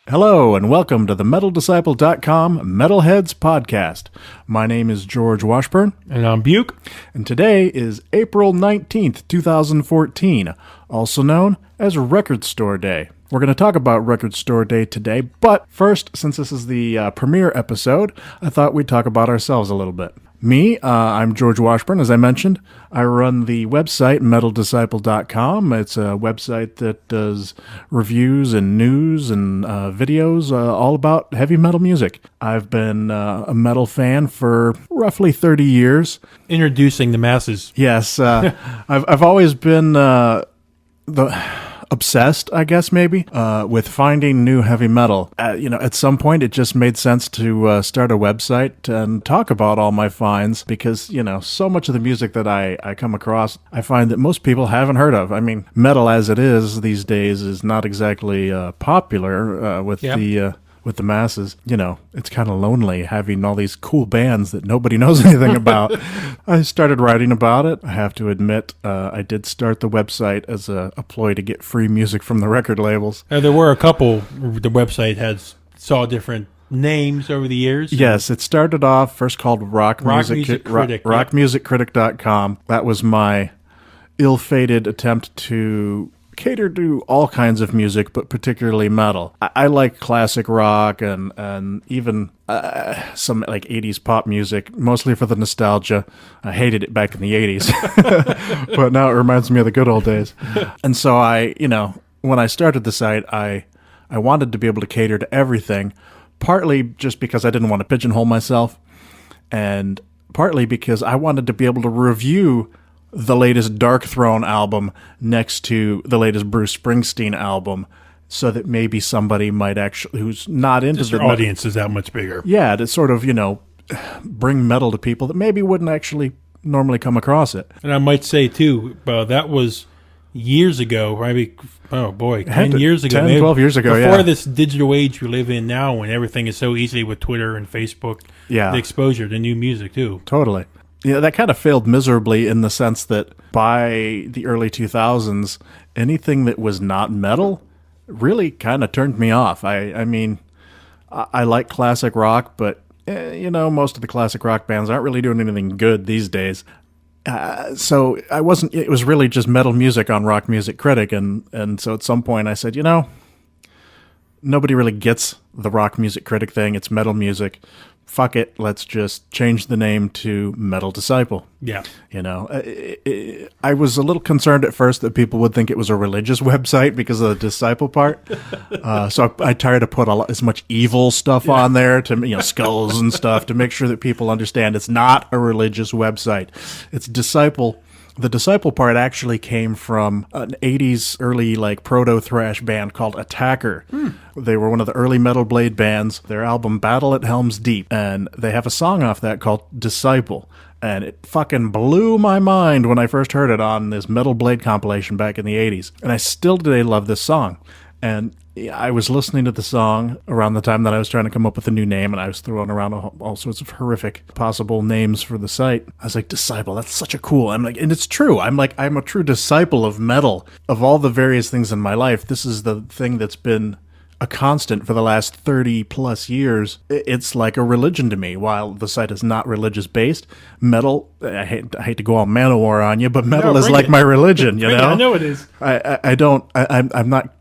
Hello, and welcome to the MetalDisciple.com Metalheads podcast. My name is George Washburn. And I'm Buke. And today is April 19th, 2014, also known as Record Store Day. We're going to talk about Record Store Day today, but first, since this is the premiere episode, I thought we'd talk about ourselves a little bit. Me, I'm George Washburn, as I mentioned. I run the website, MetalDisciple.com. It's a website that does reviews and news and videos all about heavy metal music. I've been a metal fan for roughly 30 years. Introducing the masses. Yes, I've always been obsessed, I guess, maybe, with finding new heavy metal. At some point, it just made sense to start a website and talk about all my finds because, so much of the music that I come across, I find that most people haven't heard of. I mean, metal as it is these days is not exactly popular with the masses. It's kind of lonely having all these cool bands that nobody knows anything about. I started writing about it. I have to admit, I did start the website as a ploy to get free music from the record labels. There were a couple. The website saw different names over the years. Yes, it started off first called rockmusiccritic.com. That was my ill-fated attempt to cater to all kinds of music, but particularly metal. I like classic rock and even some like 80s pop music, mostly for the nostalgia. I hated it back in the 80s, but now it reminds me of the good old days. And so when I started the site, I wanted to be able to cater to everything, partly just because I didn't want to pigeonhole myself, and partly because I wanted to be able to review the latest Dark Throne album next to the latest Bruce Springsteen album, so that maybe somebody might actually, who's not into the audience is that much bigger. Yeah, to sort of, bring metal to people that maybe wouldn't actually normally come across it. And I might say, too, that was years ago, maybe, 10 years ago. 10, 12 years ago, before this digital age we live in now, when everything is so easy with Twitter and Facebook, the exposure to new music, too. Totally. That kind of failed miserably in the sense that by the early 2000s, anything that was not metal really kind of turned me off. I mean, I like classic rock, but, most of the classic rock bands aren't really doing anything good these days. So it was really just metal music on Rock Music Critic. And so at some point I said, nobody really gets the Rock Music Critic thing. It's metal music. Fuck it, let's just change the name to Metal Disciple. Yeah. I was a little concerned at first that people would think it was a religious website because of the disciple part. So I tried to put as much evil stuff on there, to skulls and stuff, to make sure that people understand it's not a religious website. It's disciple. The disciple part actually came from an 80s early proto-thrash band called Attacker. They were one of the early Metal Blade bands. Their album Battle at Helm's Deep, and they have a song off that called Disciple. And it fucking blew my mind when I first heard it on this Metal Blade compilation back in the 80s. And I still today love this song. And I was listening to the song around the time that I was trying to come up with a new name, and I was throwing around all sorts of horrific possible names for the site. I was like, Disciple, that's such a cool. And it's true. I'm a true disciple of metal. Of all the various things in my life, this is the thing that's been a constant for the last 30 plus years. It's like a religion to me. While the site is not religious based, metal, I hate to go all Manowar on you, but metal is like my religion, I know it is. I'm not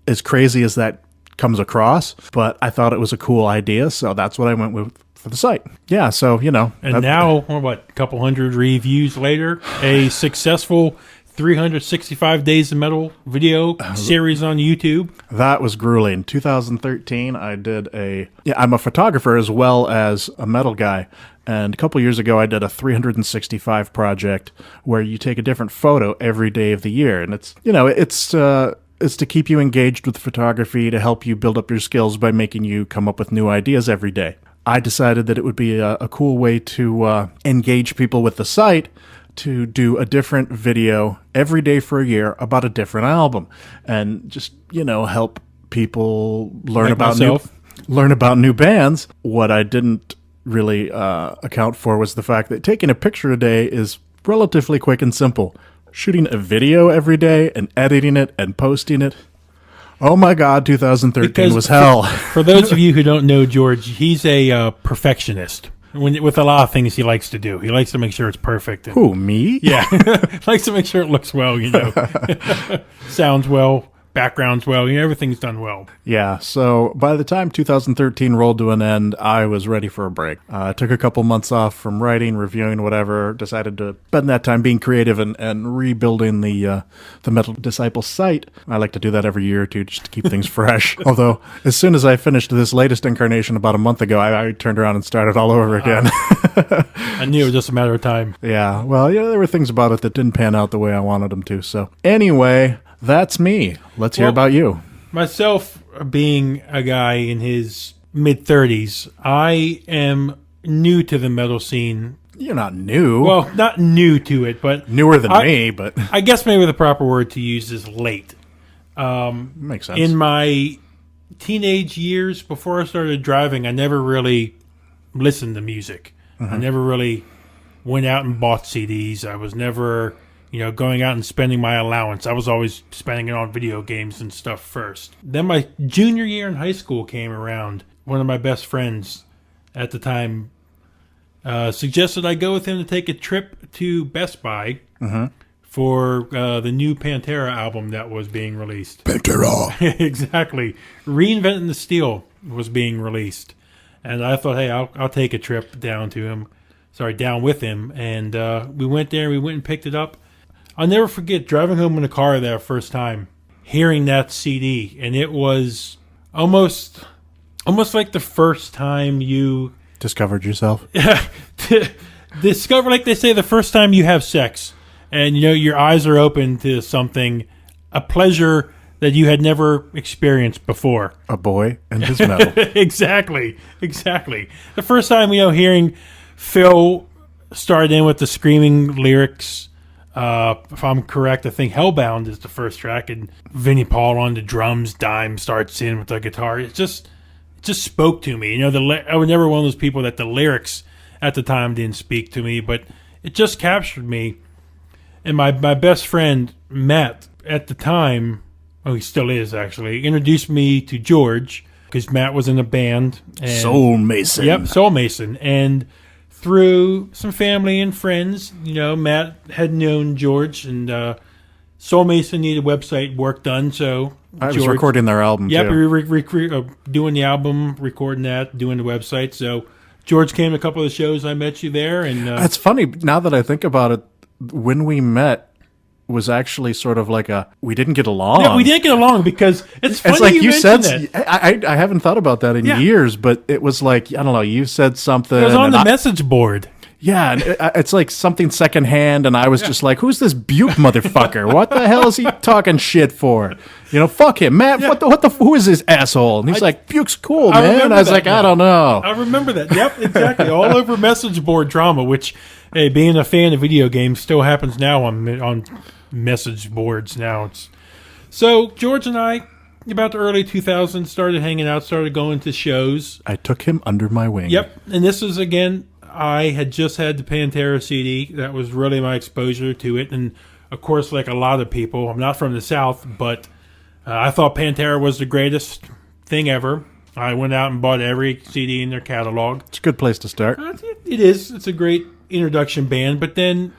as crazy as that comes across, but I thought it was a cool idea, so that's what I went with for the site. Yeah, so, And now, a couple hundred reviews later, a successful 365 Days of Metal video series on YouTube. That was grueling. 2013, I did I'm a photographer as well as a metal guy. And a couple years ago, I did a 365 project where you take a different photo every day of the year. And it's to keep you engaged with photography, to help you build up your skills by making you come up with new ideas every day. I decided that it would be a cool way to engage people with the site, to do a different video every day for a year about a different album, and just, help people learn about new bands. What I didn't really account for was the fact that taking a picture a day is relatively quick and simple. Shooting a video every day and editing it and posting it, Oh my God, 2013 Because was hell. For those of you who don't know George, he's a perfectionist. With a lot of things he likes to do. He likes to make sure it's perfect. And, Who, me? yeah. Likes to make sure it looks well, sounds well, backgrounds well, everything's done well. Yeah, so by the time 2013 rolled to an end, I was ready for a break. I took a couple months off from writing, reviewing, whatever, decided to spend that time being creative and rebuilding the Metal Disciple site. I like to do that every year or two just to keep things fresh. Although, as soon as I finished this latest incarnation about a month ago, I turned around and started all over again. I knew it was just a matter of time. Yeah, well, there were things about it that didn't pan out the way I wanted them to. So anyway, that's me. Let's hear about you. Myself, being a guy in his mid-30s, I am new to the metal scene. You're not new. Well, not new to it, but... Newer than me, but... I guess maybe the proper word to use is late. Makes sense. In my teenage years, before I started driving, I never really listened to music. I never really went out and bought CDs. I was never... going out and spending my allowance. I was always spending it on video games and stuff first. Then my junior year in high school came around. One of my best friends at the time suggested I go with him to take a trip to Best Buy for the new Pantera album that was being released. Pantera! Exactly. Reinventing the Steel was being released. And I thought, hey, I'll take a trip down with him. And we went there, we went and picked it up. I'll never forget driving home in the car that first time, hearing that CD, and it was almost like the first time you discovered yourself. Discover, like they say, the first time you have sex, and your eyes are open to something, a pleasure that you had never experienced before. A boy and his metal. Exactly. The first time hearing Phil started in with the screaming lyrics. If I'm correct, I think Hellbound is the first track, and Vinnie Paul on the drums, Dime starts in with the guitar. It just spoke to me. I was never one of those people that the lyrics at the time didn't speak to me, but it just captured me. And my best friend, Matt, at the time, he still is actually, introduced me to George, because Matt was in a band. And, Soul Mason. Yep, Soul Mason. And through some family and friends, Matt had known George, and Soul Mason needed website work done, so I was recording their album, yep, too. doing the album, recording that, doing the website. So George came to a couple of the shows. I met you there, and it's funny now that I think about it. When we met, was actually sort of like we didn't get along. Yeah, we didn't get along because it's funny. It's like you said. That. I haven't thought about that in years, but it was like, I don't know. You said something. It was on the message board. Yeah, and it's like something secondhand, and I was just like, "Who's this Buke motherfucker? What the hell is he talking shit for? Fuck him, Matt. Yeah. Who is this asshole?" And he's like, "Buke's cool, man." And I was like, "I don't know." I remember that. Yep, exactly. All over message board drama, which, hey, being a fan of video games, still happens now on message boards now. So George and I, about the early 2000s, started hanging out, started going to shows. I took him under my wing. Yep, and this was again. I had just had the Pantera CD. That was really my exposure to it. And, of course, like a lot of people, I'm not from the South, but I thought Pantera was the greatest thing ever. I went out and bought every CD in their catalog. It's a good place to start. It is. It's a great introduction band. But then,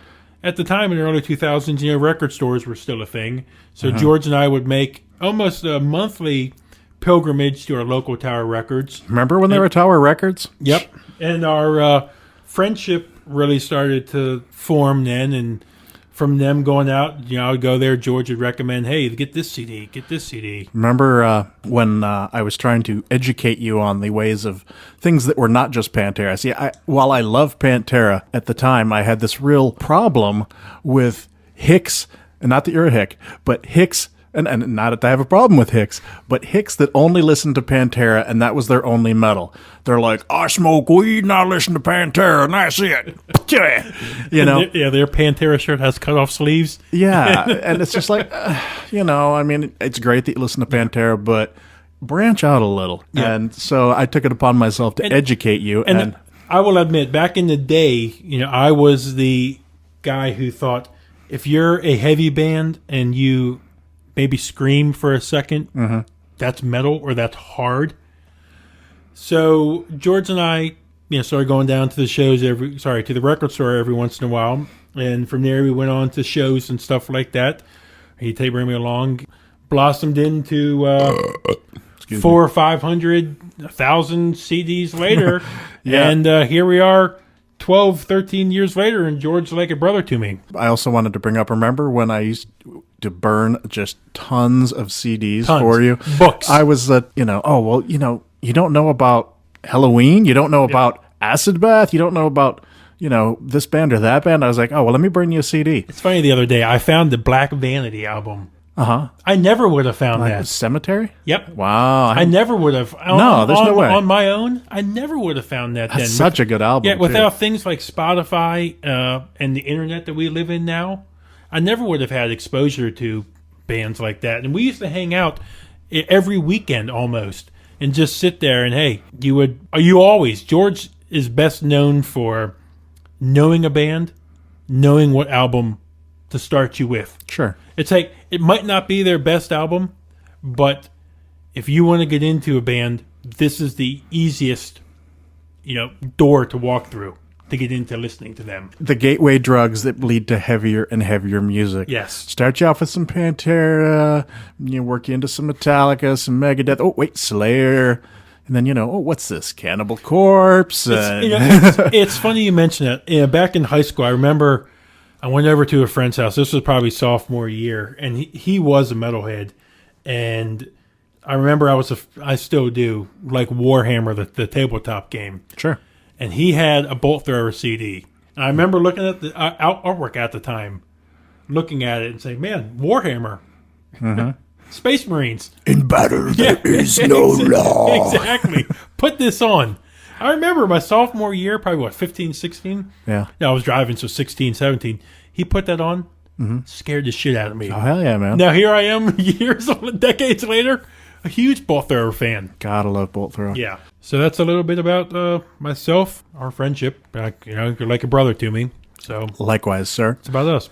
at the time in the early 2000s, record stores were still a thing. So George and I would make almost a monthly pilgrimage to our local Tower Records. Remember when there were Tower Records? Yep. And our friendship really started to form then, and from them going out, I would go there. George would recommend, hey, get this CD, get this CD. Remember when I was trying to educate you on the ways of things that were not just Pantera? See, while I love Pantera, at the time I had this real problem with Hicks, and not that you're a hick, but Hicks. And not that I have a problem with Hicks, but Hicks that only listened to Pantera, and that was their only metal. They're like, I smoke weed and I listen to Pantera, and that's it. Their Pantera shirt has cut-off sleeves. Yeah, and it's just like, I mean, it's great that you listen to Pantera, but branch out a little. Yeah. And so I took it upon myself to educate you. And I will admit, back in the day, I was the guy who thought, if you're a heavy band and you maybe scream for a second, that's metal or that's hard. So George and I, started going down to the shows to the record store every once in a while. And from there, we went on to shows and stuff like that. He'd bring me along. Blossomed into 400 or 500, 1,000 CDs later. Yeah. And here we are 12, 13 years later, and George's like a brother to me. I also wanted to bring up, remember when I used to burn just tons of CDs for you? Books. I was, you don't know about Halloween. You don't know about Acid Bath. You don't know about, this band or that band. I was like, oh, well, let me bring you a CD. It's funny, the other day, I found the Black Vanity album. Uh-huh. I never would have found that. Cemetery? Yep. Wow. I never would have. No, there's no way. On my own, I never would have found that. That's such a good album. Yeah, without things like Spotify and the internet that we live in now, I never would have had exposure to bands like that. And we used to hang out every weekend almost and just sit there and, hey, George is best known for knowing a band, knowing what album to start you with. Sure. It's like, it might not be their best album, but if you want to get into a band, this is the easiest, door to walk through to get into listening to them. The gateway drugs that lead to heavier and heavier music. Yes. Start you off with some Pantera, work you into some Metallica, some Megadeth. Oh, wait, Slayer. And then, what's this? Cannibal Corpse. It's funny you mention it. Back in high school, I remember I went over to a friend's house. This was probably sophomore year, and he was a metalhead. And I remember I still do, like Warhammer, the tabletop game. Sure. And he had a Bolt Thrower CD. And I remember looking at the artwork at the time, looking at it and saying, man, Warhammer. Mm-hmm. Space Marines. In battle, there is no law. Exactly. Put this on. I remember my sophomore year, probably 15, 16? Yeah. I was driving, so 16, 17. He put that on, scared the shit out of me. Oh, hell yeah, man. Now here I am, decades later, a huge Bolt Thrower fan. Gotta love Bolt Thrower. Yeah. So that's a little bit about myself, our friendship. You're like a brother to me. So likewise, sir. It's about us.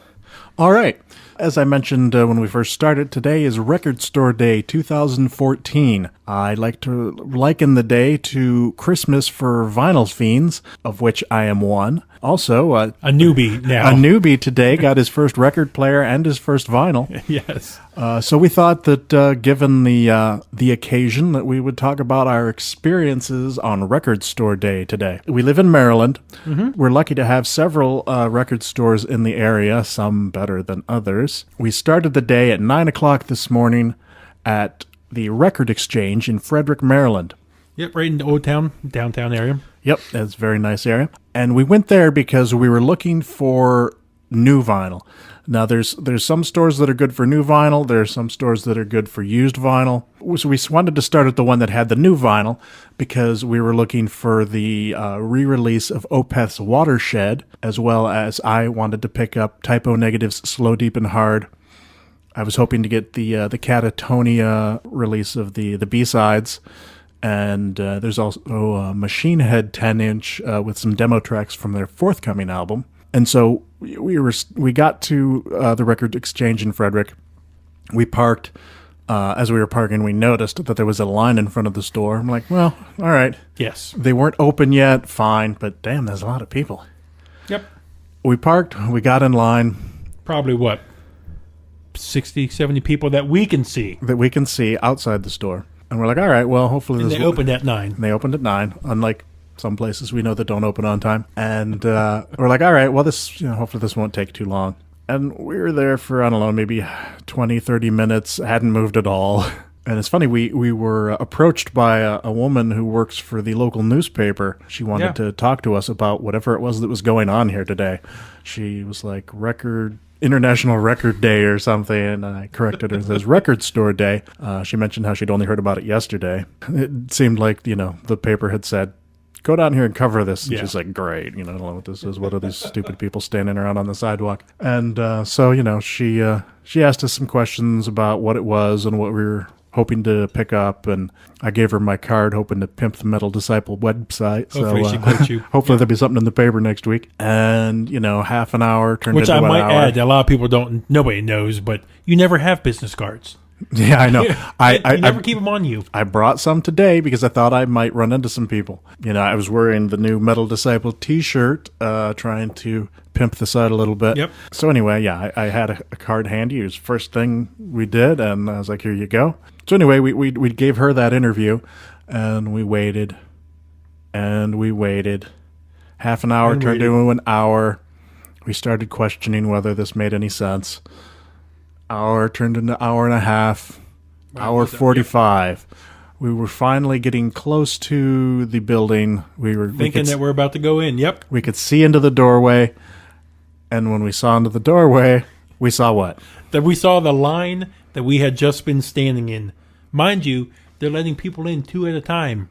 All right. As I mentioned when we first started, today is Record Store Day 2014. I like to liken the day to Christmas for vinyl fiends, of which I am one. Also, a newbie now. A newbie today got his first record player and his first vinyl. Yes. So we thought that given the occasion that we would talk about our experiences on Record Store Day today. We live in Maryland. Mm-hmm. We're lucky to have several record stores in the area, some better than others. We started the day at 9 o'clock this morning at the Record Exchange in Frederick, Maryland. Yep, right in the old downtown area. Yep, that's a very nice area. And we went there because we were looking for new vinyl. Now, there's some stores that are good for new vinyl. There are some stores that are good for used vinyl. So we wanted to start at the one that had the new vinyl because we were looking for the re-release of Opeth's Watershed, as well as I wanted to pick up Typo Negative's Slow, Deep, and Hard. I was hoping to get the Catatonia release of the B-sides. And there's also a Machine Head 10-inch with some demo tracks from their forthcoming album. And so we got to the Record Exchange in Frederick. We parked. As we were parking, we noticed that there was a line in front of the store. I'm like, well, all right. Yes. They weren't open yet. Fine. But damn, there's a lot of people. Yep. We parked. We got in line. Probably 60, 70 people that we can see. That we can see outside the store. And we're like, all right, well, hopefully this... And they opened at 9. They opened at 9, unlike some places we know that don't open on time. And we're like, all right, well, hopefully this won't take too long. And we were there for, I don't know, maybe 20, 30 minutes, hadn't moved at all. And it's funny, we were approached by a woman who works for the local newspaper. She wanted to talk to us about whatever it was that was going on here today. She was like, International Record Day or something, and I corrected her. It says Record Store Day. She mentioned how she'd only heard about it yesterday. It seemed like, the paper had said, go down here and cover this. And she's like, great. I don't know what this is. What are these stupid people standing around on the sidewalk? And so, she asked us some questions about what it was and what we were hoping to pick up, and I gave her my card hoping to pimp the Metal Disciple website. Hopefully so, she quotes you. Hopefully there'll be something in the paper next week. And, half an hour turned into an hour. Which I might add, a lot of people nobody knows, but you never have business cards. Yeah, I know. You never keep them on you. I brought some today because I thought I might run into some people. I was wearing the new Metal Disciple T-shirt, trying to pimp the site a little bit. Yep. So anyway, yeah, I had a card handy. It was the first thing we did, and I was like, here you go. So anyway, we gave her that interview, and we waited, and we waited. Half an hour turned into an hour. We started questioning whether this made any sense. Hour turned into hour and a half. Hour 45. Yep. We were finally getting close to the building. We were thinking that we're about to go in. Yep. We could see into the doorway. And when we saw into the doorway, we saw what? That we saw the line that we had just been standing in. Mind you, they're letting people in 2 at a time.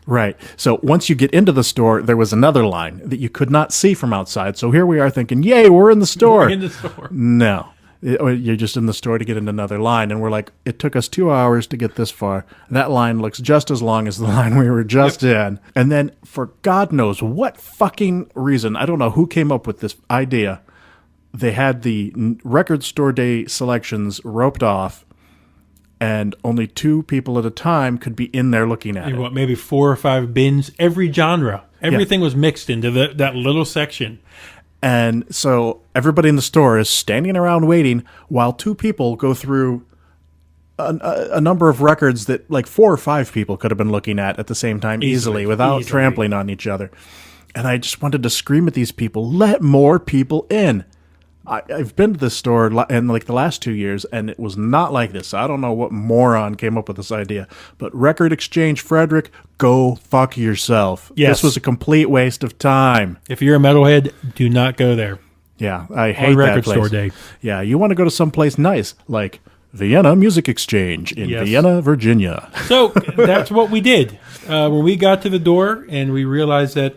Right. So once you get into the store, there was another line that you could not see from outside. So here we are thinking, yay, we're in the store. We're in the store. No. You're just in the store to get in another line. And we're like, it took us 2 hours to get this far. That line looks just as long as the line we were just in. And then for God knows what fucking reason, I don't know who came up with this idea. They had the record store day selections roped off, and only 2 people at a time could be in there looking at it. What, maybe 4 or 5 bins, every genre. Everything was mixed into that little section. And so everybody in the store is standing around waiting while 2 people go through a number of records that like 4 or 5 people could have been looking at the same time easily without trampling on each other. And I just wanted to scream at these people, let more people in. I've been to this store in like the last 2 years, and it was not like this. I don't know what moron came up with this idea, but Record Exchange Frederick, go fuck yourself. Yes. This was a complete waste of time. If you're a metalhead, do not go there. Yeah, I hate on that Record place. Store Day. Yeah, you want to go to someplace nice, like Vienna Music Exchange in Vienna, Virginia. So that's what we did. When we got to the door and we realized that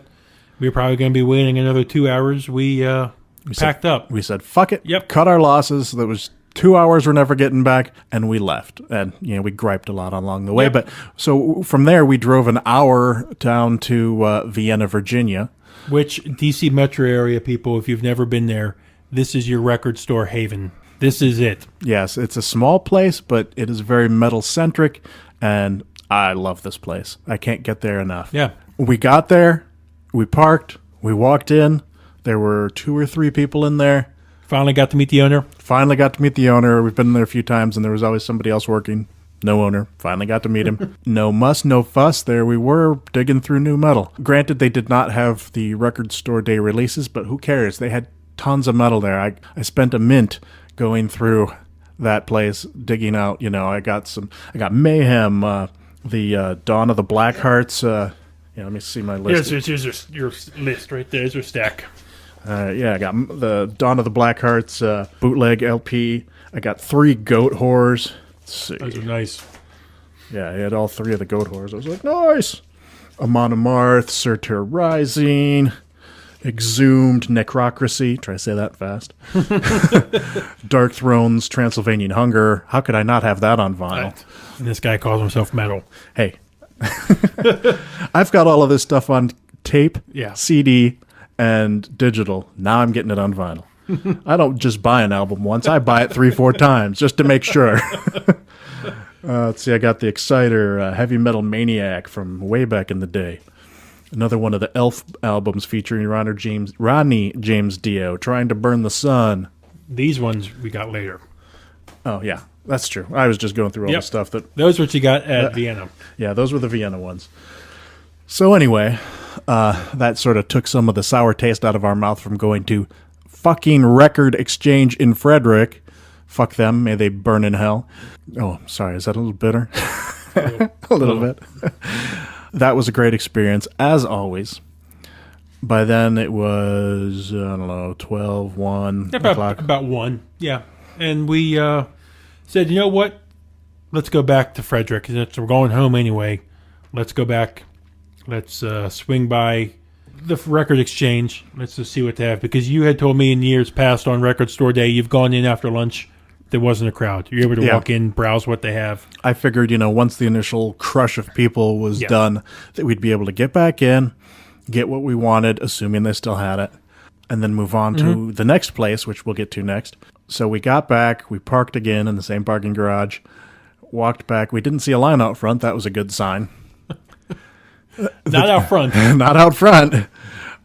we were probably going to be waiting another 2 hours, we packed up. We said, fuck it. Yep. Cut our losses. That was 2 hours we're never getting back. And we left. And, we griped a lot along the way. Yep. But so from there, we drove an hour down to Vienna, Virginia. Which, DC metro area people, if you've never been there, this is your record store haven. This is it. Yes, it's a small place, but it is very metal-centric. And I love this place. I can't get there enough. Yeah. We got there. We parked. We walked in. There were 2 or 3 people in there. Finally got to meet the owner. We've been there a few times, and there was always somebody else working. No owner. Finally got to meet him. No muss, no fuss. There we were, digging through new metal. Granted, they did not have the record store day releases, but who cares? They had tons of metal there. I spent a mint going through that place, digging out. I got Mayhem, the Dawn of the Blackhearts. Let me see my list. Here's your list right there. There's your stack. I got the Dawn of the Blackhearts bootleg LP. I got 3 Goat Whores. Let's see. Those are nice. Yeah, I had all 3 of the Goat Whores. I was like, nice. Amon Amarth, Surtur Rising, Exhumed, Necrocracy. Try to say that fast. Dark Thrones, Transylvanian Hunger. How could I not have that on vinyl? And this guy calls himself metal. Hey. I've got all of this stuff on tape, CD, and digital. Now I'm getting it on vinyl. I don't just buy an album once. I buy it 3-4 times just to make sure. Let's see. I got the Exciter, Heavy Metal Maniac from way back in the day. Another one of the Elf albums featuring Ronnie James Dio, Trying to Burn the Sun. These ones we got later. Oh, yeah. That's true. I was just going through all the stuff that... Those are what you got at Vienna. Yeah, those were the Vienna ones. So anyway, that sort of took some of the sour taste out of our mouth from going to fucking Record Exchange in Frederick. Fuck them. May they burn in hell. Oh, sorry. Is that a little bitter? A little bit. That was a great experience, as always. By then, it was, 12, 1 o'clock. About 1, yeah. And we said, you know what? Let's go back to Frederick. Since we're going home anyway. Let's go back. Let's swing by the Record Exchange. Let's just see what they have. Because you had told me in years past on Record Store Day, you've gone in after lunch. There wasn't a crowd. You're able to walk in, browse what they have. I figured, once the initial crush of people was done, that we'd be able to get back in, get what we wanted, assuming they still had it, and then move on to the next place, which we'll get to next. So we got back. We parked again in the same parking garage. walked back. We didn't see a line out front. That was a good sign. Not out front. Not out front.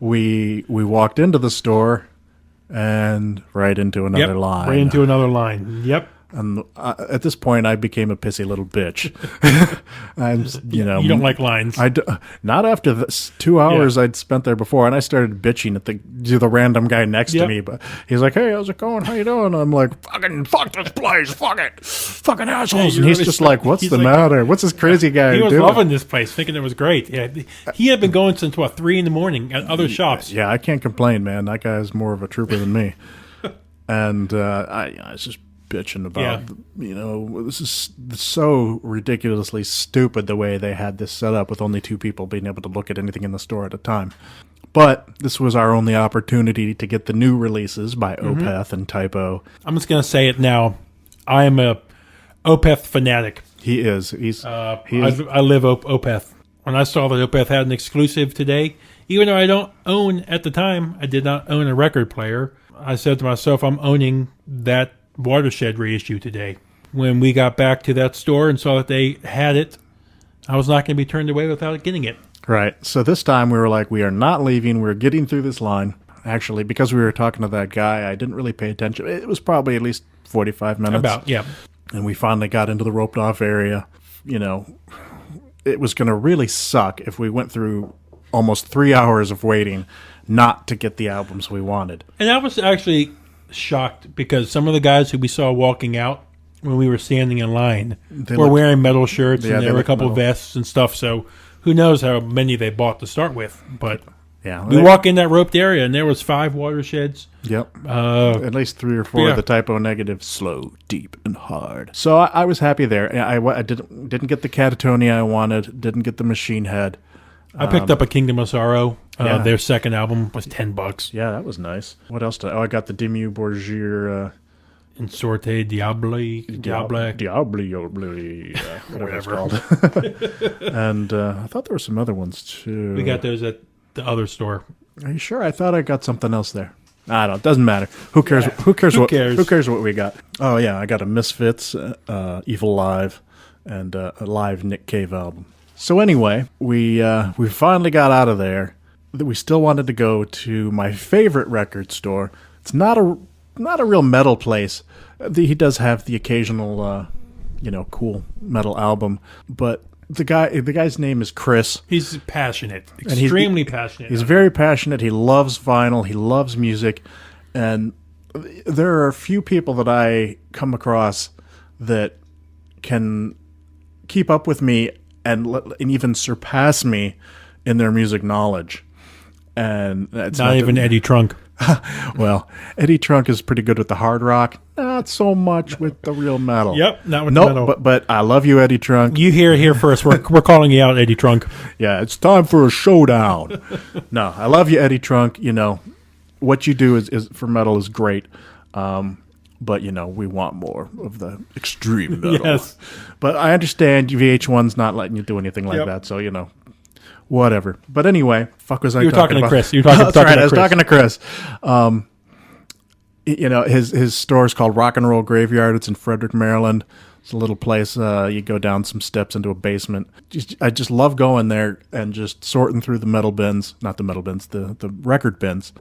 We walked into the store and right into another line. Right into another line. Yep. And at this point, I became a pissy little bitch. You don't like lines. Not after this 2 hours I'd spent there before, and I started bitching at the random guy next to me. But he's like, "Hey, how's it going? How you doing?" I'm like, fuck this place, fuck it, fucking assholes." And he's just like, "What's the matter? What's this crazy guy doing?" He was loving this place, thinking it was great. Yeah, he had been going since 3 a.m. at other shops. Yeah, I can't complain, man. That guy's more of a trooper than me. And I was just bitching about, this is so ridiculously stupid the way they had this set up with only 2 people being able to look at anything in the store at a time. But this was our only opportunity to get the new releases by Opeth and Typo. I'm just going to say it now. I am a Opeth fanatic. He is. I live Opeth. When I saw that Opeth had an exclusive today, even though I don't own, at the time, I did not own a record player, I said to myself, I'm owning that Watershed reissue today. When we got back to that store and saw that they had it, I was not going to be turned away without getting it. Right. So this time we were like, we are not leaving. We're getting through this line. Actually, because we were talking to that guy, I didn't really pay attention. It was probably at least 45 minutes. About, yeah. And we finally got into the roped off area. It was going to really suck if we went through almost 3 hours of waiting not to get the albums we wanted. And I was actually shocked because some of the guys who we saw walking out when we were standing in line were wearing metal shirts, and there were a couple of vests and stuff. So who knows how many they bought to start with? But we walk in that roped area, and there was 5 Watersheds. Yep, at least 3 or 4 of the Typo negative, slow, deep, and hard. So I was happy there. I didn't get the Catatonia I wanted. Didn't get the Machine Head. I picked up a Kingdom of Sorrow. Their second album was $10. Yeah, that was nice. What else did I got the Dimmu Borgir In Sorte Diabli, whatever it's called. And I thought there were some other ones too. We got those at the other store. Are you sure? I thought I got something else there. I don't. Doesn't matter. Who cares? Who cares? Who cares what we got? Oh yeah, I got a Misfits, Evil Live, and a live Nick Cave album. So anyway, we finally got out of there. We still wanted to go to my favorite record store. It's not a real metal place. He does have the occasional, cool metal album, but the guy's name is Chris. He's passionate, extremely passionate. He's very passionate. He loves vinyl. He loves music, and there are a few people that I come across that can keep up with me and even surpass me in their music knowledge. And it's not even Eddie Trunk. Well, Eddie Trunk is pretty good with the hard rock, not so much with the real metal. Yep, not with the metal. But I love you, Eddie Trunk. You hear it here first. We're calling you out, Eddie Trunk. Yeah, it's time for a showdown. No, I love you, Eddie Trunk. What you do is for metal is great. But, we want more of the extreme metal. Yes. But I understand VH1's not letting you do anything like that, so, whatever. But anyway, fuck was I talking about? You were talking to Chris. That's right, I was talking to Chris. His store is called Rock and Roll Graveyard. It's in Frederick, Maryland. It's a little place. You go down some steps into a basement. I just love going there and just sorting through the metal bins. Not the metal bins, the record bins.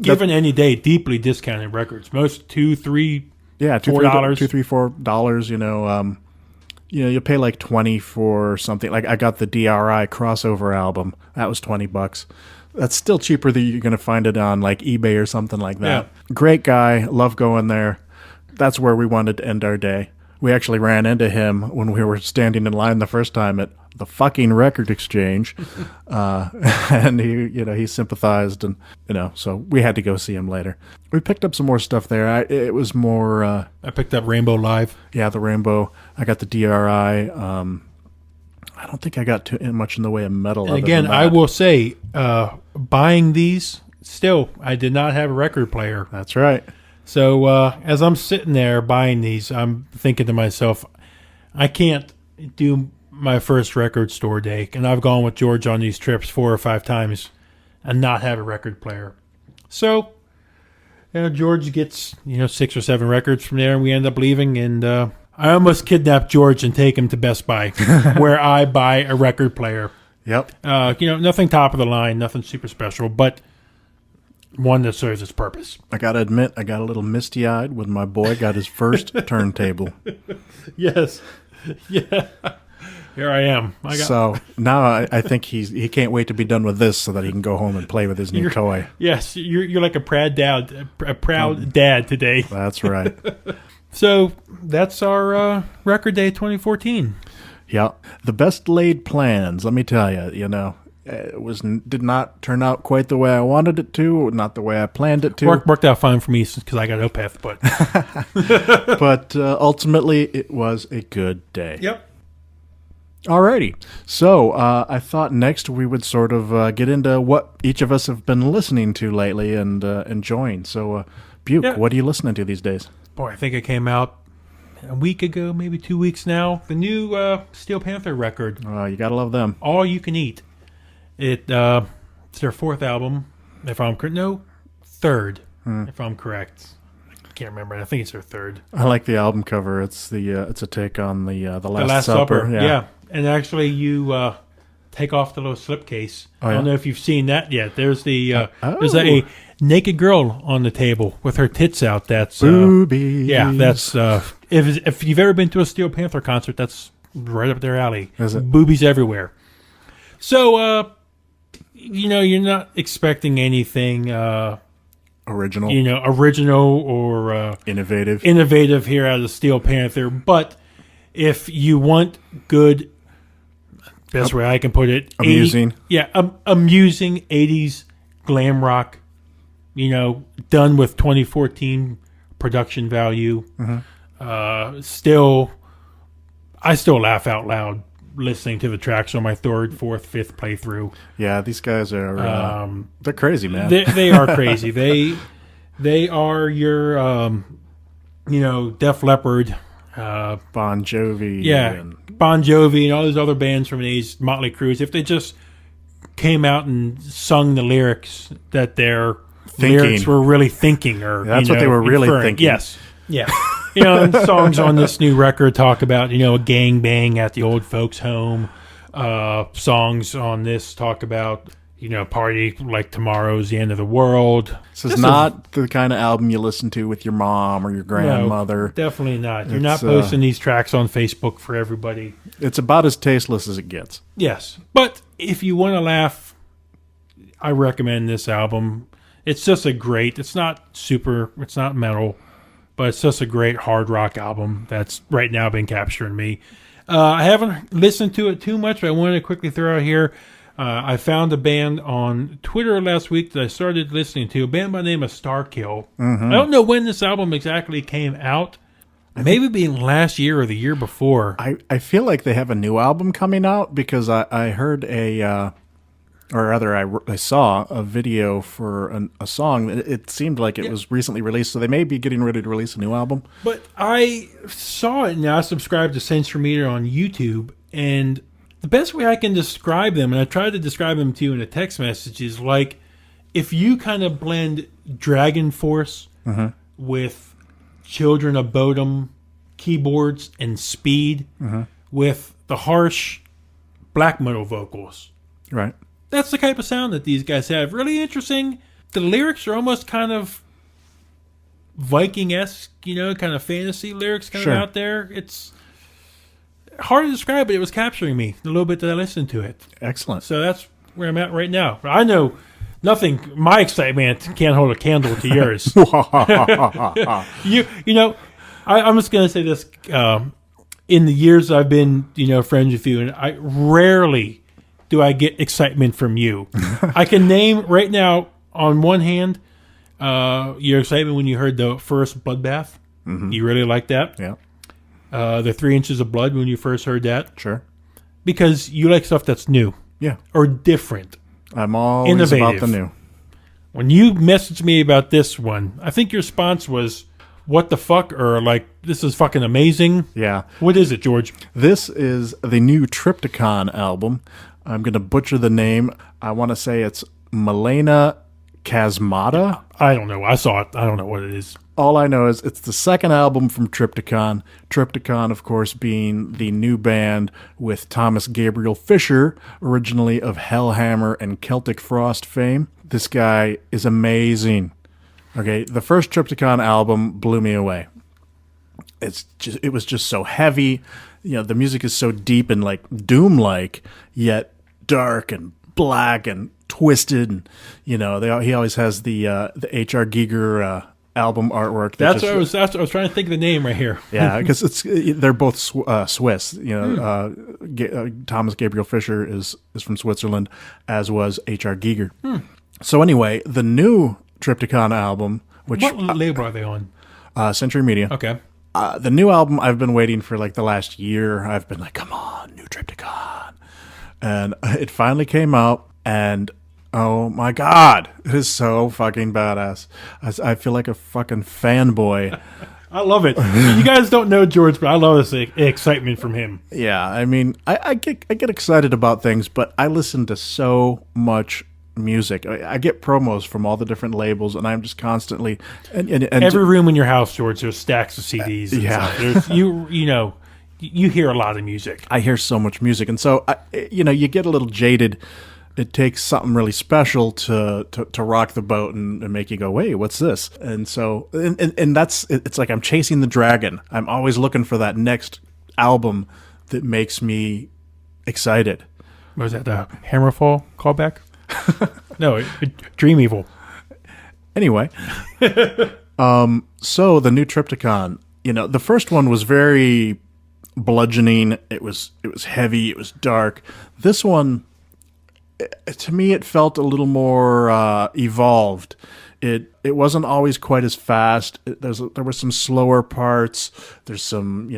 Given any day, deeply discounted records. Most $2, $3, $4. $2, $3, $4. You pay like $20 for something. Like I got the DRI crossover album. That was $20. That's still cheaper than you're going to find it on like eBay or something like that. Yeah. Great guy. Love going there. That's where we wanted to end our day. We actually ran into him when we were standing in line the first time at the fucking record exchange. And he sympathized and, so we had to go see him later. We picked up some more stuff there. It was more... I picked up Rainbow Live. Yeah, the Rainbow. I got the DRI. I don't think I got too much in the way of metal. And again, I will say, buying these, still, I did not have a record player. That's right. So as I'm sitting there buying these, I'm thinking to myself, I can't do my first record store day, and I've gone with George on these trips 4 or 5 times and not have a record player. So, George gets 6 or 7 records from there, and we end up leaving, and I almost kidnapped George and take him to Best Buy, where I buy a record player. Yep. Nothing top of the line, nothing super special, but one that serves its purpose. I got to admit, I got a little misty-eyed when my boy got his first turntable. Yes. Yeah. Here I am. So now I think he can't wait to be done with this so that he can go home and play with his new toy. Yes, you're like a proud dad today. That's right. So that's our record day 2014. Yeah, the best laid plans. Let me tell you, it did not turn out quite the way I wanted it to, not the way I planned it to. Worked out fine for me because I got Opeth, but but ultimately it was a good day. Yep. Alrighty, so I thought next we would sort of get into what each of us have been listening to lately and enjoying. So, Buke, What are you listening to these days? Boy, I think it came out a week ago, maybe 2 weeks now. The new Steel Panther record. You gotta love them. All You Can Eat. It's their fourth album, if I'm correct. No, third, if I'm correct. I can't remember. I think it's their third. I like the album cover. It's it's a take on the Last Supper. Yeah. And actually, you take off the little slipcase. I don't know if you've seen that yet. There's there's a naked girl on the table with her tits out. That's boobies. Yeah, that's if you've ever been to a Steel Panther concert, that's right up their alley. Is it? Boobies everywhere. So you're not expecting anything original or innovative here out of Steel Panther, but if you want good, best way I can put it, amusing, amusing 80s glam rock, done with 2014 production value. I still laugh out loud listening to the tracks on my third, fourth, fifth playthrough. Yeah, these guys are they're crazy, man. They are crazy. They are your Def Leppard, Bon Jovi. Yeah, Bon Jovi and all those other bands from the 80s, Motley Crue. If they just came out and sung the lyrics that their lyrics were really thinking, or that's what they were really thinking. Yes, yeah. And songs on this new record talk about a gang bang at the old folks' home. Songs on this talk about party like tomorrow's the end of the world. This is not the kind of album you listen to with your mom or your grandmother. No, definitely not. You're not posting these tracks on Facebook for everybody. It's about as tasteless as it gets. Yes. But if you want to laugh, I recommend this album. It's just it's not metal, but it's just a great hard rock album that's right now been capturing me. I haven't listened to it too much, but I wanted to quickly throw out here. I found a band on Twitter last week that I started listening to, a band by the name of Starkill. I don't know when this album exactly came out. Maybe being last year or the year before. I feel like they have a new album coming out because I heard I saw a video for a song. It seemed like it was recently released, so they may be getting ready to release a new album. But I saw it, and I subscribed to Sensormeter on YouTube, and the best way I can describe them, and I tried to describe them to you in a text message, is like if you kind of blend Dragon Force with Children of Bodom keyboards and speed with the harsh black metal vocals. Right. That's the type of sound that these guys have. Really interesting. The lyrics are almost kind of Viking-esque, kind of fantasy lyrics kind of out there. It's hard to describe, but it was capturing me the little bit that I listened to it. Excellent. So that's where I'm at right now. I know nothing. My excitement can't hold a candle to yours. I'm just going to say this. In the years I've been, friends with you, and I rarely do I get excitement from you. I can name right now on one hand your excitement when you heard the first Bloodbath. You really liked that. Yeah. The 3 Inches of Blood when you first heard that. Sure. Because you like stuff that's new. Yeah. Or different. I'm always innovative. about the new. When you messaged me about this one, I think your response was, what the fuck? Or like, this is fucking amazing. Yeah. What is it, George? This is the new Triptychon album. I'm going to butcher the name. I want to say it's Milena Chasmata. I don't know. I saw it. I don't know what it is. all I know is it's the second album from Triptykon. Triptykon, of course, being the new band with Thomas Gabriel Fisher, originally of Hellhammer and Celtic Frost fame. This guy is amazing. Okay, the first Triptykon album blew me away. It was just so heavy. You know, the music is so deep and like doom-like, yet dark and black and twisted. And you know, he always has the H.R. Giger album artwork. That's what I was trying to think of the name right here. Yeah, because they're both Swiss. You know, Thomas Gabriel Fisher is from Switzerland, as was H.R. Giger. So anyway, the new Triptykon album, which what label are they on? Century Media. Okay. The new album I've been waiting for like the last year. I've been like, come on, new Triptykon. And it finally came out, and oh my God, it is so fucking badass. I feel like a fucking fanboy. I love it. You guys don't know George, but I love this excitement from him. Yeah, I mean, I get excited about things, but I listen to so much music. I get promos from all the different labels, and I'm just constantly and every room in your house, George, there's stacks of CDs. Yeah, you hear a lot of music. I hear so much music, and so you get a little jaded. It takes something really special to rock the boat and make you go, wait, what's this? And so and that's it's like I'm chasing the dragon. I'm always looking for that next album that makes me excited. Was that the Hammerfall callback? No, Dream Evil. Anyway, so the new Triptykon, the first one was very bludgeoning. It was heavy. It was dark. This one, to me, it felt a little more evolved. It wasn't always quite as fast. There were some slower parts. There's some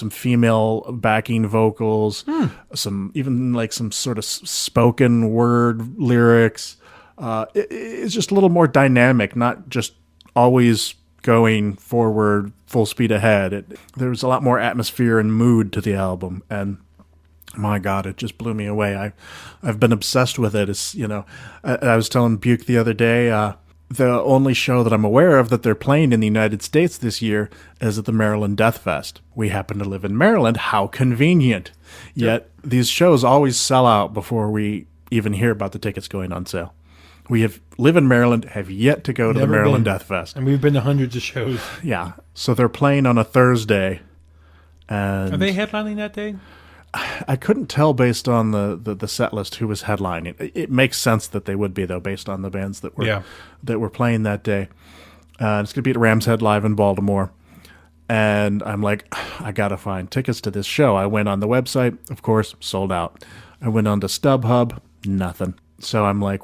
female backing vocals, some sort of spoken word lyrics. It's just a little more dynamic, not just always going forward full speed ahead. There was a lot more atmosphere and mood to the album, and my God, it just blew me away. I've been obsessed with it. It's I was telling Buke the other day. The only show that I'm aware of that they're playing in the United States this year is at the Maryland Death Fest. We happen to live in Maryland. How convenient. Yet these shows always sell out before we even hear about the tickets going on sale. We live in Maryland, have yet to go to the Maryland Death Fest. And we've been to hundreds of shows. Yeah. So they're playing on a Thursday. And are they headlining that day? I couldn't tell based on the set list who was headlining. It makes sense that they would be, though, based on the bands that were playing that day. It's going to be at Ram's Head Live in Baltimore. And I'm like, I got to find tickets to this show. I went on the website, of course, sold out. I went on to StubHub, nothing. So I'm like,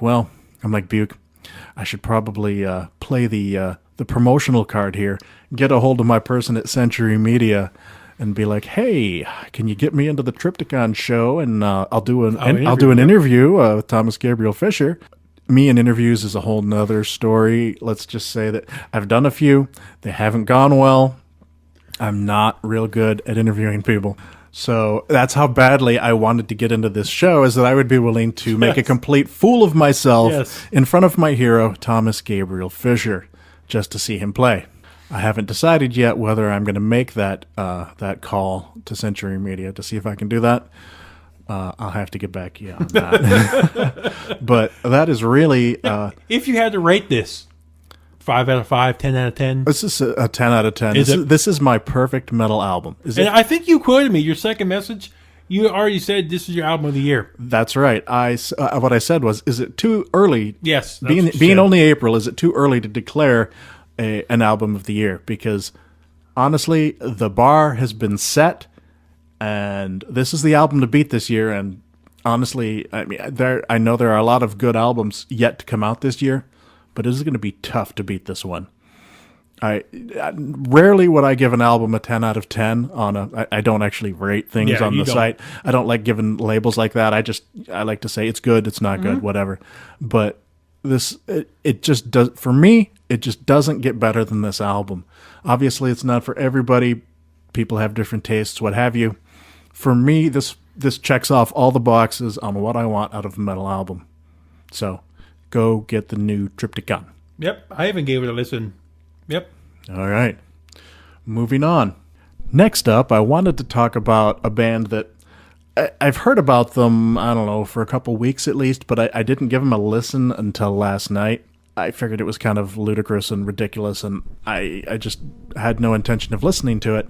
Buke, I should probably play the promotional card here, get a hold of my person at Century Media, and be like, hey, can you get me into the Triptykon show? And I'll do an interview with Thomas Gabriel Fisher. Me and interviews is a whole nother story. Let's just say that I've done a few. They haven't gone well. I'm not real good at interviewing people. So that's how badly I wanted to get into this show, is that I would be willing to make a complete fool of myself in front of my hero, Thomas Gabriel Fisher, just to see him play. I haven't decided yet whether I'm going to make that call to Century Media to see if I can do that. I'll have to get back to you on that. But that is really... if you had to rate this, 5 out of 5, 10 out of 10? This is a 10 out of 10. This is my perfect metal album. I think you quoted me. Your second message, you already said this is your album of the year. That's right. What I said was, is it too early? Yes. Being only April, is it too early to declare an album of the year? Because honestly, the bar has been set, and this is the album to beat this year. And honestly, I know there are a lot of good albums yet to come out this year, but it is going to be tough to beat this one. I rarely would I give an album a 10 out of 10 on I don't actually rate things on the site. I don't like giving labels like that. I like to say it's good, it's not good, whatever. But it just does, for me, it just doesn't get better than this album. Obviously, it's not for everybody. People have different tastes, what have you. For me, this checks off all the boxes on what I want out of a metal album. So, go get the new Triptykon. Yep, I even gave it a listen. Yep. All right. Moving on. Next up, I wanted to talk about a band that I've heard about them, I don't know, for a couple weeks at least, but I didn't give them a listen until last night. I figured it was kind of ludicrous and ridiculous, and I just had no intention of listening to it.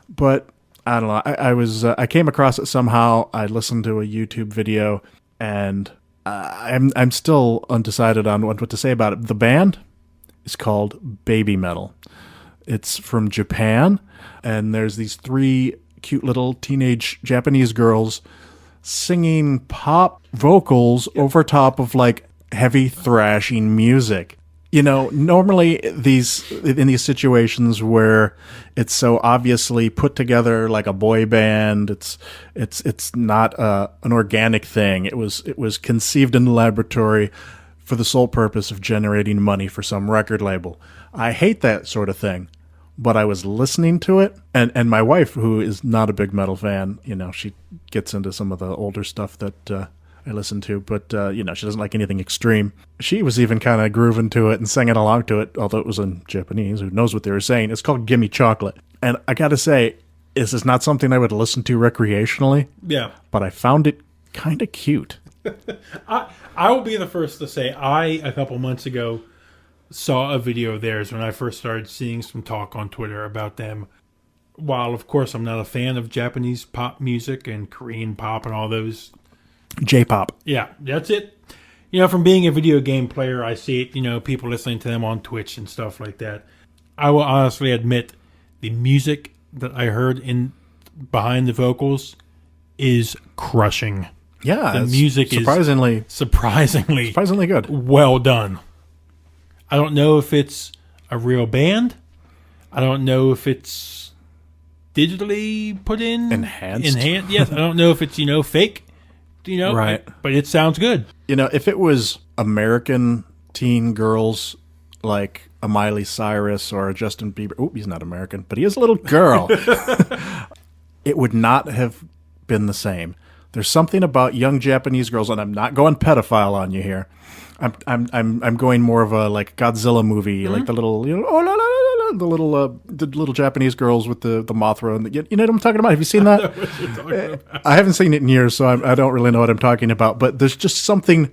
But I don't know. I came across it somehow. I listened to a YouTube video, and I'm still undecided on what to say about it. The band is called Baby Metal. It's from Japan, and there's these three cute little teenage Japanese girls singing pop vocals over top of like heavy thrashing music. You know, normally in these situations where it's so obviously put together like a boy band, it's not an organic thing. It was conceived in the laboratory for the sole purpose of generating money for some record label. I hate that sort of thing. But I was listening to it, and my wife, who is not a big metal fan, you know, she gets into some of the older stuff that I listen to, but, you know, she doesn't like anything extreme. She was even kind of grooving to it and singing along to it, although it was in Japanese. Who knows what they were saying? It's called Gimme Chocolate. And I got to say, this is not something I would listen to recreationally. Yeah. But I found it kind of cute. I will be the first to say, a couple months ago, saw a video of theirs when I first started seeing some talk on Twitter about them. While, of course, I'm not a fan of Japanese pop music and Korean pop and all those. J-pop. Yeah, that's it. You know, from being a video game player, I see it, you know, people listening to them on Twitch and stuff like that. I will honestly admit the music that I heard in behind the vocals is crushing. Yeah, the music surprisingly is surprisingly good. Well done. I don't know if it's a real band. I don't know if it's digitally put in. Enhanced. Yes, I don't know if it's, you know, fake. You know, right. But it sounds good. You know, if it was American teen girls like a Miley Cyrus or a Justin Bieber. Oh, he's not American, but he is a little girl. It would not have been the same. There's something about young Japanese girls, and I'm not going pedophile on you here. I'm going more of a like Godzilla movie, like the little, you know, oh la la la la, the little Japanese girls with the Mothra, and you know what I'm talking about. Have you seen that? I know what you're talking about. I haven't seen it in years, so I don't really know what I'm talking about. But there's just something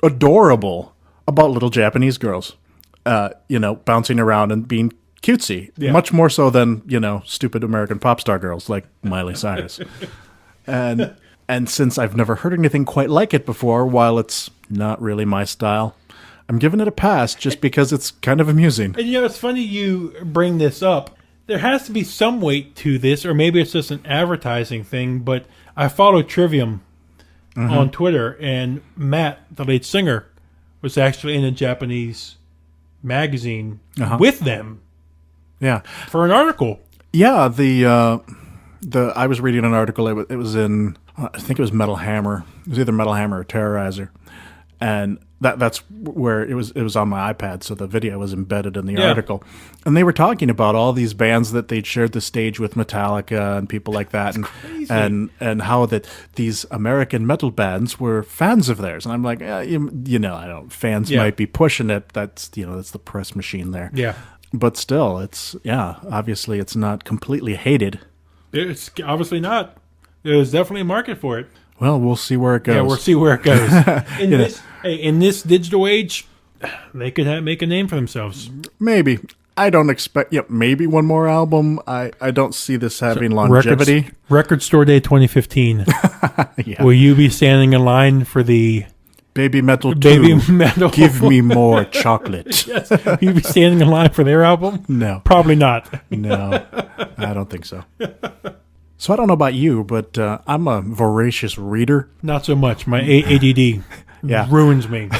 adorable about little Japanese girls, you know, bouncing around and being cutesy, much more so than, you know, stupid American pop star girls like Miley Cyrus. And since I've never heard anything quite like it before, while it's not really my style, I'm giving it a pass just because it's kind of amusing. And, you know, it's funny you bring this up. There has to be some weight to this, or maybe it's just an advertising thing, but I follow Trivium on Twitter, and Matt, the lead singer, was actually in a Japanese magazine with them. Yeah. For an article. Yeah, I was reading an article. It was in, I think it was Metal Hammer. It was either Metal Hammer or Terrorizer, and that's where it was on my iPad. So the video was embedded in the article, and they were talking about all these bands that they'd shared the stage with, Metallica and people like that, and how that these American metal bands were fans of theirs. And I'm like, you know, I don't. Fans might be pushing it. That's the press machine there. Yeah, but still, obviously it's not completely hated. It's obviously not. There's definitely a market for it. Well, we'll see where it goes. Yeah, we'll see where it goes. In this digital age, they could make a name for themselves. Maybe. I don't expect. Maybe one more album. I don't see this having longevity. Record Store Day 2015. Will you be standing in line for the Baby Metal 2? Baby Metal. Give me more chocolate. Yes. Will you be standing in line for their album? No. Probably not. No, I don't think so. So I don't know about you, but I'm a voracious reader. Not so much. My ADD ruins me.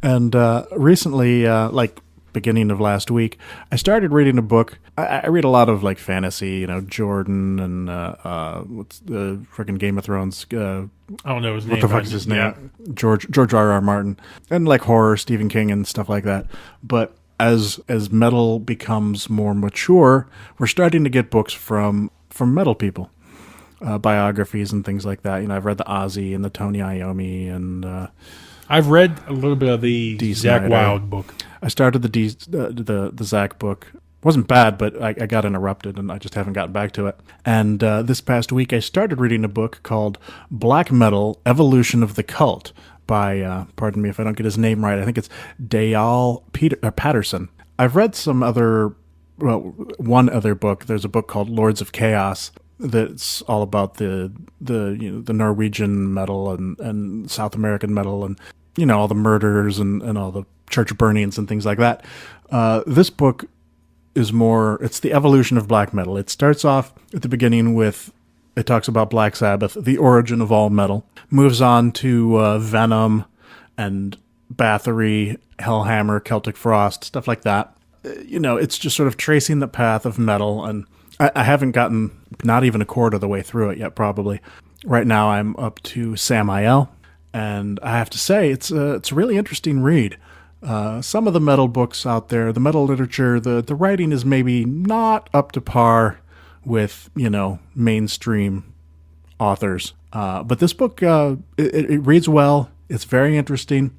And recently, like beginning of last week, I started reading a book. I read a lot of like fantasy, you know, Jordan and what's the freaking Game of Thrones? I don't know his name. What the fuck is his name? George R.R. Martin, and like horror, Stephen King and stuff like that. But as metal becomes more mature, we're starting to get books from metal people. Biographies and things like that. You know, I've read the Ozzy and the Tony Iommi, and I've read a little bit of the Zach Wilde book. I started the Zach book. Wasn't bad, but I got interrupted, and I just haven't gotten back to it. And this past week, I started reading a book called Black Metal: Evolution of the Cult by, pardon me if I don't get his name right, I think it's Dayal Patterson. I've read one other book. There's a book called Lords of Chaos that's all about the Norwegian metal and South American metal and, all the murders and all the church burnings and things like that. This book is it's the evolution of black metal. It starts off at the beginning it talks about Black Sabbath, the origin of all metal, moves on to Venom and Bathory, Hellhammer, Celtic Frost, stuff like that. It's just sort of tracing the path of metal, and I haven't gotten not even a quarter of the way through it yet, probably. Right now I'm up to Samael, and I have to say it's a really interesting read. Some of the metal books out there, the metal literature, the writing is maybe not up to par with, mainstream authors. But this book, it reads well. It's very interesting,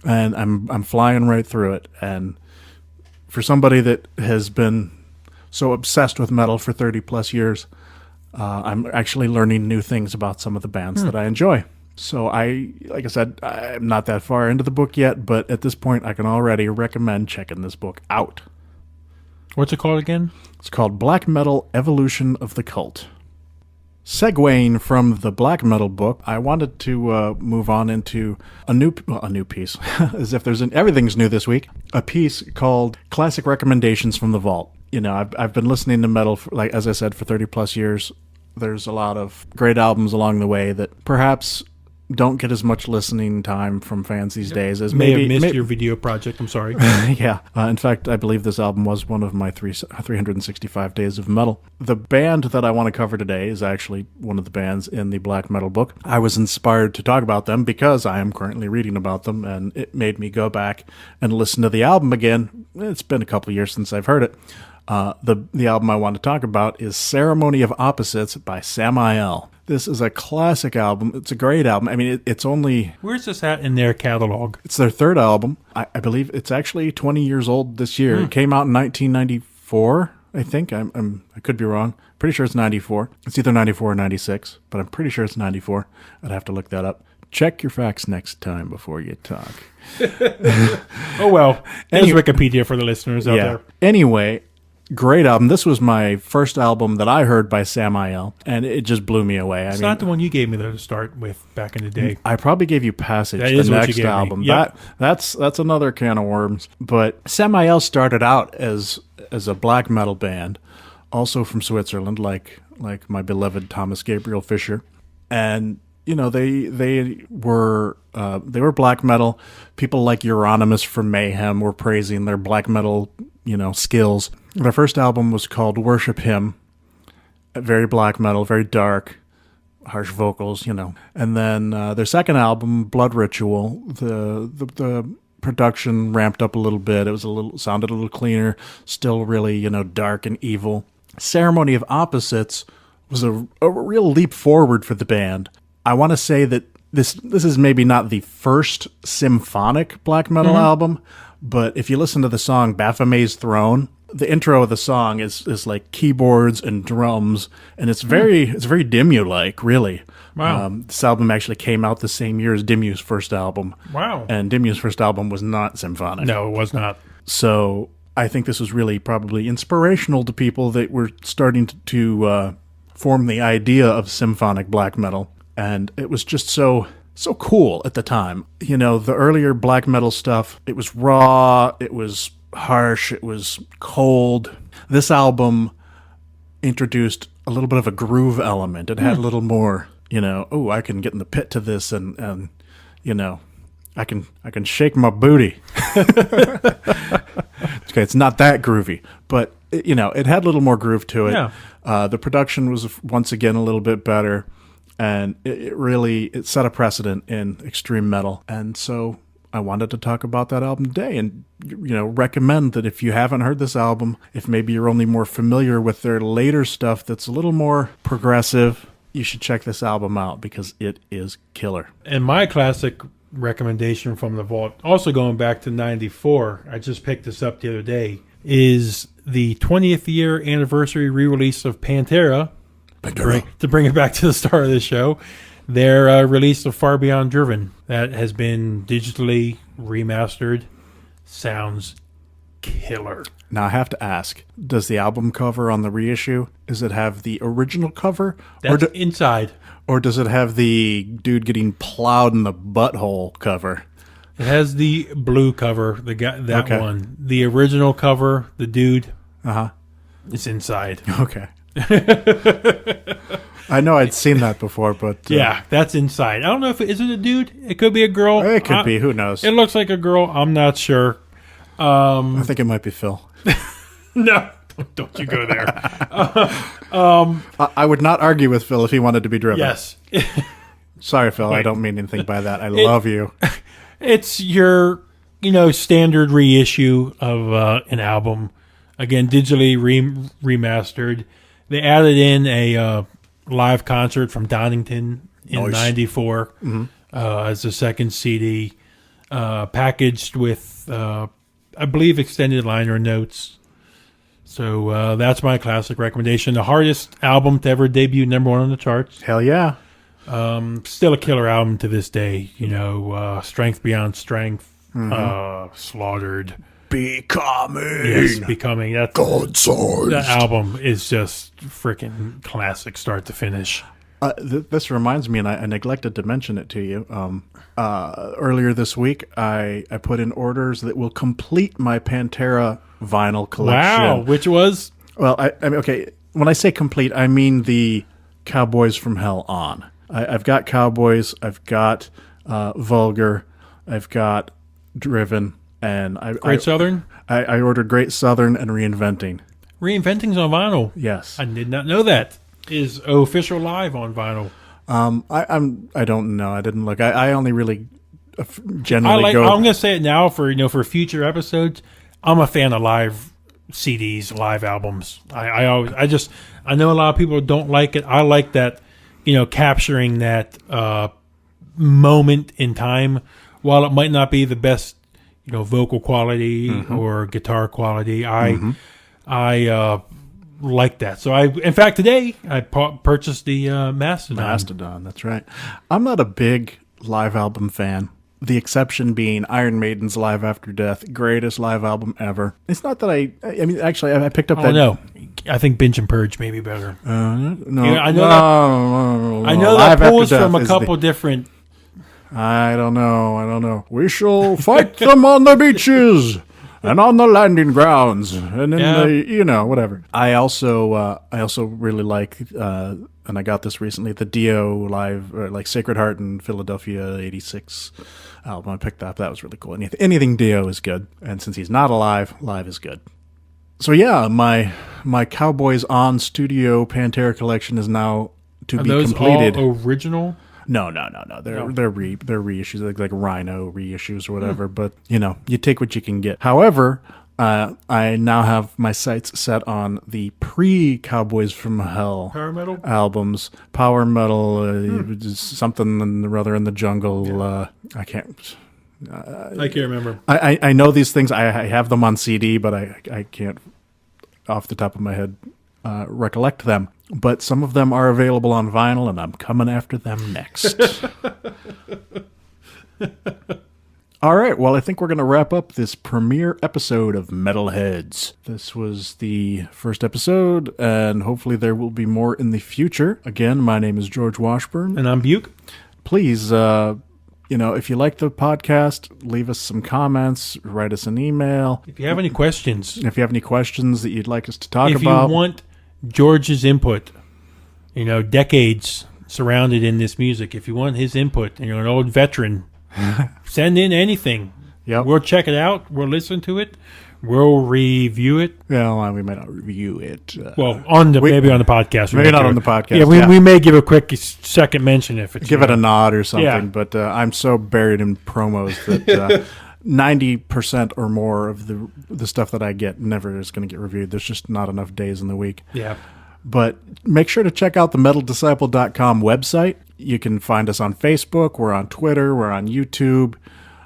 and I'm flying right through it. And for somebody that has been so obsessed with metal for 30 plus years, I'm actually learning new things about some of the bands that I enjoy. So like I said, I'm not that far into the book yet, but at this point I can already recommend checking this book out. What's it called again? It's called Black Metal: Evolution of the Cult. Segueing from the black metal book, I wanted to move on into a new piece, as if everything's new this week. A piece called Classic Recommendations from the Vault. I've been listening to metal, as I said, for 30 plus years. There's a lot of great albums along the way that perhaps don't get as much listening time from fans these days as may have missed your video project. I'm sorry. Yeah. In fact, I believe this album was one of my 365 days of metal. The band that I want to cover today is actually one of the bands in the black metal book. I was inspired to talk about them because I am currently reading about them, and it made me go back and listen to the album again. It's been a couple of years since I've heard it. The album I want to talk about is Ceremony of Opposites by Samael. This is a classic album. It's a great album. I mean, it's only... Where's this at in their catalog? It's their third album. I believe it's actually 20 years old this year. It came out in 1994, I think. I could be wrong. Pretty sure it's 94. It's either 94 or 96, but I'm pretty sure it's 94. I'd have to look that up. Check your facts next time before you talk. Oh, well. There's Wikipedia for the listeners out there. Anyway... Great album. This was my first album that I heard by Samael, and it just blew me away. It's not the one you gave me to start with back in the day. I probably gave you Passage, that the is next what you gave album. Me. Yep. That's another can of worms. But Samael started out as a black metal band, also from Switzerland, like my beloved Thomas Gabriel Fischer, and they were black metal. People like Euronymous from Mayhem were praising their black metal skills. Their first album was called Worship Him. Very black metal, very dark, harsh vocals, And then their second album, Blood Ritual, the production ramped up a little bit. It sounded a little cleaner, still really, dark and evil. Ceremony of Opposites was a real leap forward for the band. I want to say that this is maybe not the first symphonic black metal album, but if you listen to the song Baphomet's Throne, the intro of the song is like keyboards and drums, and it's very Dimmu-like, really. Wow. This album actually came out the same year as Dimmu's first album. Wow. And Dimmu's first album was not symphonic. No, it was not. So I think this was really probably inspirational to people that were starting to form the idea of symphonic black metal. And it was just so cool at the time. The earlier black metal stuff, it was raw, it was harsh, it was cold. This album introduced a little bit of a groove element. It had a little more, I can get in the pit to this and I can shake my booty. Okay, it's not that groovy, but it had a little more groove to it. Yeah. The production was once again a little bit better. And it set a precedent in extreme metal. And so I wanted to talk about that album today and, recommend that if you haven't heard this album, if maybe you're only more familiar with their later stuff that's a little more progressive, you should check this album out because it is killer. And my classic recommendation from the vault, also going back to 94, I just picked this up the other day, is the 20th year anniversary re-release of Pantera. To bring it back to the start of the show, their release of Far Beyond Driven that has been digitally remastered. Sounds killer. Now I have to ask, does the album cover on the reissue, does it have the original cover? That's inside. Or does it have the dude getting plowed in the butthole cover? It has the blue cover, the guy, that one. The original cover, the dude, it's inside. Okay. I know I'd seen that before, but... yeah, that's inside. I don't know if is it a dude? It could be a girl. It could be. Who knows? It looks like a girl. I'm not sure. I think it might be Phil. No, don't you go there. I would not argue with Phil if he wanted to be driven. Yes. Sorry, Phil. I don't mean anything by that. I love you. It's your, standard reissue of an album. Again, digitally remastered. They added in a live concert from Donington in '94 as the second CD, packaged with, I believe, extended liner notes. So that's my classic recommendation. The hardest album to ever debut #1 on the charts. Hell yeah. Still a killer album to this day. Strength Beyond Strength, Slaughtered. Becoming. Yes, Becoming. That's God-sized. That album is just freaking classic, start to finish. This reminds me, and I neglected to mention it to you. Earlier this week, I put in orders that will complete my Pantera vinyl collection. Wow, which was? Well, I mean, okay, when I say complete, I mean the Cowboys from Hell on. I've got Cowboys, I've got Vulgar, I've got Driven, and Great Southern? I ordered Great Southern and Reinventing. Reinventing's on vinyl. Yes. I did not know that. Is official live on vinyl. I don't know. I didn't look. I only really generally go. I'm going to say it now for future episodes. I'm a fan of live CDs, live albums. I know a lot of people don't like it. I like that, capturing that moment in time. While it might not be the best, vocal quality or guitar quality, I like that. So in fact, today I purchased the Mastodon. Mastodon, that's right. I'm not a big live album fan. The exception being Iron Maiden's Live After Death, greatest live album ever. It's not that I mean, actually, I picked up that. No, I think Binge and Purge may be better. No, I know that pulls from a couple different. I don't know. We shall fight them on the beaches and on the landing grounds and in the, whatever. I also really like, and I got this recently, the Dio live, like Sacred Heart in Philadelphia '86 album. I picked that up. That was really cool. Anything Dio is good. And since he's not alive, live is good. So yeah, my Cowboys on Studio Pantera collection is now to be completed. All original? No. They're reissues, like Rhino reissues or whatever. But you take what you can get. However, I now have my sights set on the pre-Cowboys from Hell Power metal albums. Power metal, something or other in the jungle. Yeah. I can't. I can't remember. I know these things. I have them on CD, but I can't, off the top of my head, recollect them. But some of them are available on vinyl, and I'm coming after them next. All right, well, I think we're going to wrap up this premiere episode of Metalheads. This was the first episode, and hopefully there will be more in the future. Again, my name is George Washburn. And I'm Buke. Please, if you like the podcast, leave us some comments, write us an email. If you have any questions. If you have any questions that you'd like us to talk about. If you want George's input, decades surrounded in this music. If you want his input and you're an old veteran, send in anything. Yep. We'll check it out. We'll listen to it. We'll review it. Well, we may not review it. Maybe on the podcast. Maybe not on the podcast. Yeah, we may give a quick second mention if it's... Give it a nod or something. Yeah. But I'm so buried in promos that 90% or more of the stuff that I get never is going to get reviewed. There's just not enough days in the week. Yeah. But make sure to check out the MetalDisciple.com website. You can find us on Facebook. We're on Twitter. We're on YouTube.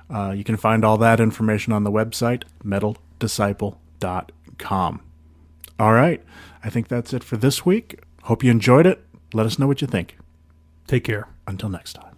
You can find all that information on the website, MetalDisciple.com. gmail.com. All right. I think that's it for this week. Hope you enjoyed it. Let us know what you think. Take care. Until next time.